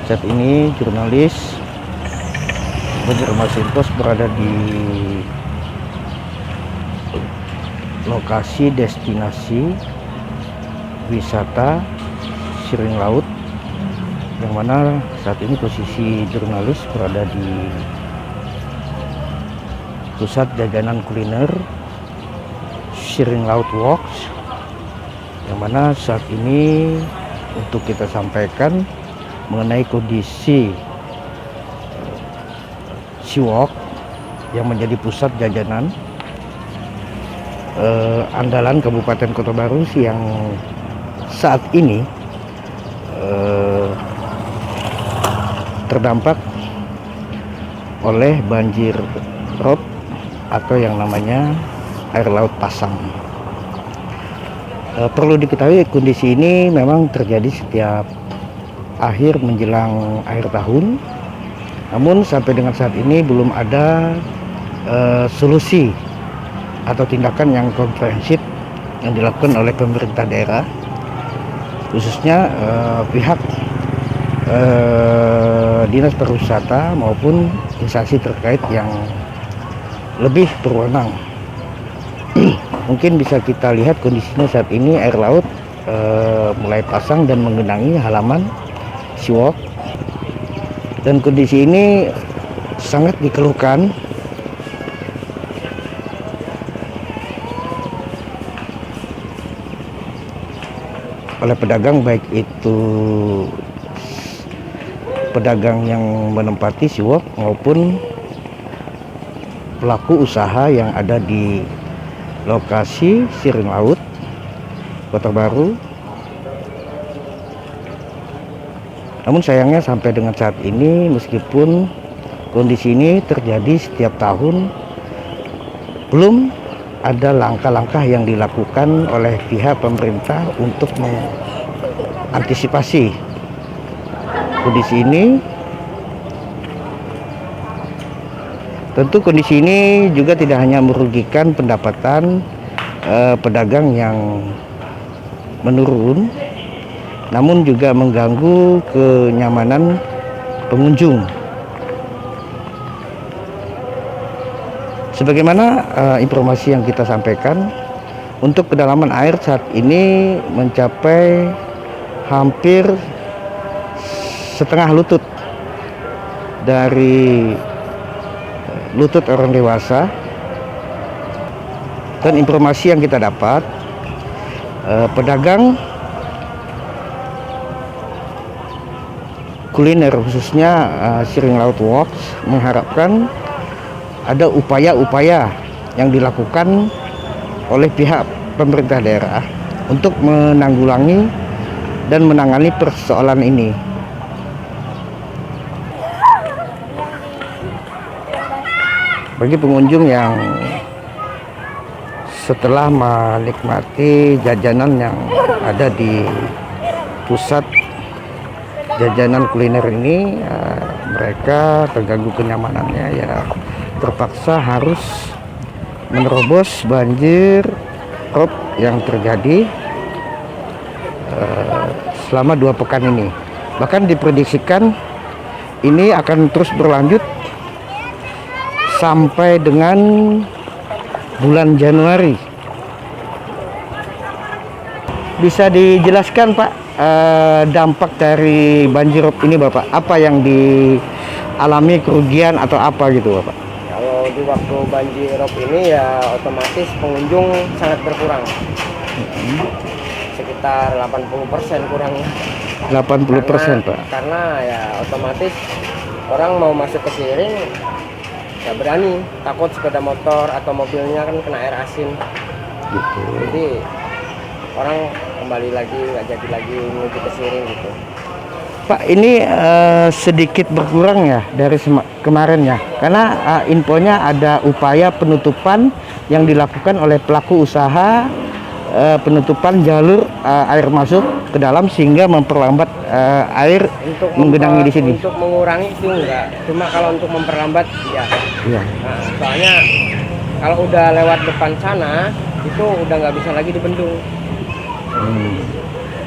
Saat ini jurnalis Banjarmasin Post berada di lokasi destinasi wisata Siring Laut, yang mana saat ini posisi jurnalis berada di pusat jajanan kuliner Siring Laut Works, yang mana saat ini untuk kita sampaikan mengenai kondisi Siwok yang menjadi pusat jajanan andalan Kabupaten Kota Baru yang saat ini terdampak oleh banjir rob atau yang namanya air laut pasang. Perlu diketahui kondisi ini memang terjadi setiap akhir menjelang akhir tahun, namun sampai dengan saat ini belum ada solusi atau tindakan yang komprehensif yang dilakukan oleh pemerintah daerah, khususnya pihak dinas pariwisata maupun instansi terkait yang lebih berwenang. Mungkin bisa kita lihat kondisinya saat ini air laut mulai pasang dan menggenangi halaman Siwok, dan kondisi ini sangat dikeluhkan oleh pedagang, baik itu pedagang yang menempati Siwok maupun pelaku usaha yang ada di lokasi Siring Laut Kota Baru. Namun sayangnya sampai dengan saat ini, meskipun kondisi ini terjadi setiap tahun, belum ada langkah-langkah yang dilakukan oleh pihak pemerintah untuk mengantisipasi kondisi ini. Tentu kondisi ini juga tidak hanya merugikan pendapatan pedagang yang menurun, namun juga mengganggu kenyamanan pengunjung. Sebagaimana informasi yang kita sampaikan, untuk kedalaman air saat ini mencapai hampir setengah lutut dari lutut orang dewasa. Dan informasi yang kita dapat, pedagang kuliner khususnya Siring Laut Works mengharapkan ada upaya-upaya yang dilakukan oleh pihak pemerintah daerah untuk menanggulangi dan menangani persoalan ini. Bagi pengunjung yang setelah menikmati jajanan yang ada di pusat jajanan kuliner ini, mereka terganggu kenyamanannya, ya terpaksa harus menerobos banjir rob yang terjadi selama 2 pekan ini. Bahkan diprediksikan ini akan terus berlanjut sampai dengan bulan Januari. Bisa dijelaskan Pak, dampak dari banjir rob ini Bapak, apa yang dialami, kerugian atau apa gitu Bapak? Kalau di waktu banjir rob ini ya otomatis pengunjung sangat berkurang, sekitar 80% kurangnya. 80% Pak? Karena ya otomatis orang mau masuk ke Siring nggak berani, takut sepeda motor atau mobilnya kan kena air asin gitu. Jadi orang kembali lagi, nggak jadi lagi menuju ke Siring gitu. Pak, ini sedikit berkurang ya dari kemarin ya, karena infonya ada upaya penutupan yang dilakukan oleh pelaku usaha, penutupan jalur air masuk ke dalam sehingga memperlambat air untuk menggenangi di sini. Untuk mengurangi itu enggak, cuma kalau untuk memperlambat ya. Iya. Nah, soalnya kalau udah lewat depan sana itu udah nggak bisa lagi dibendung.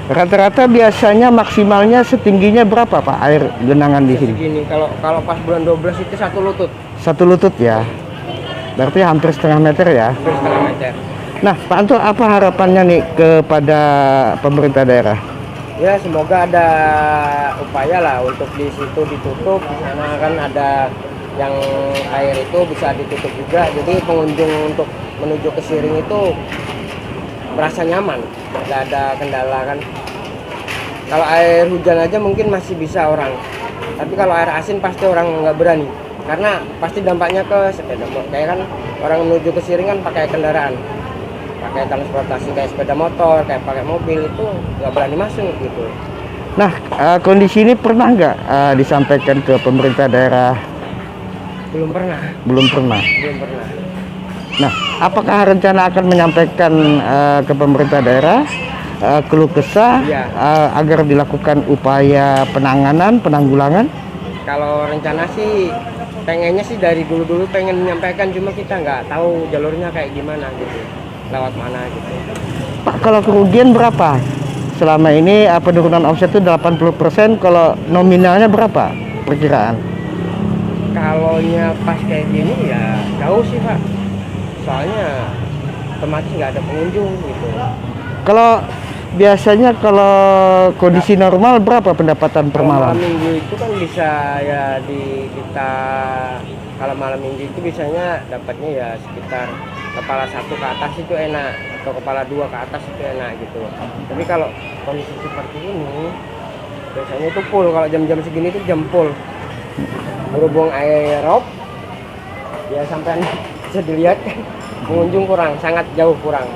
Rata-rata biasanya maksimalnya setingginya berapa Pak air genangan di sini? Segini kalau pas bulan 12 itu 1 lutut, 1 lutut ya. Berarti hampir setengah meter ya. hampir setengah meter. Nah, Pak Anto, apa harapannya nih kepada pemerintah daerah? Ya semoga ada upaya lah untuk di situ ditutup, di sana kan ada yang air itu bisa ditutup juga, jadi pengunjung untuk menuju ke Siring itu merasa nyaman, nggak ada kendala kan. Kalau air hujan aja mungkin masih bisa orang, tapi kalau air asin pasti orang nggak berani, karena pasti dampaknya ke sepeda motor. Kayak kan orang menuju ke Siring kan pakai kendaraan, pakai transportasi kayak sepeda motor, kayak pakai mobil, itu nggak berani masuk gitu. Nah, kondisi ini pernah nggak disampaikan ke pemerintah daerah? Belum pernah. Belum pernah. Belum pernah. Nah, apakah rencana akan menyampaikan ke pemerintah daerah keluh kesah Iya. agar dilakukan upaya penanggulangan? Kalau rencana sih pengennya sih dari dulu pengen menyampaikan, cuma kita nggak tahu jalurnya kayak gimana gitu, lewat mana gitu. Pak, kalau kerugian berapa? Selama ini penurunan omset itu 80%, kalau nominalnya berapa perkiraan? Kalaunya pas kayak gini ya jauh sih Pak, soalnya otomatis nggak ada pengunjung gitu. Kalau biasanya kalau kondisi normal berapa pendapatan per Kalau malam malam? minggu itu kan bisa ya kita kalau malam minggu itu biasanya dapatnya ya sekitar kepala 1 ke atas itu enak, atau kepala 2 ke atas itu enak gitu. Tapi kalau kondisi seperti ini biasanya itu full, kalau jam-jam segini itu jam full. Berhubung air rob ya sampai bisa dilihat pengunjung kurang, sangat jauh kurang.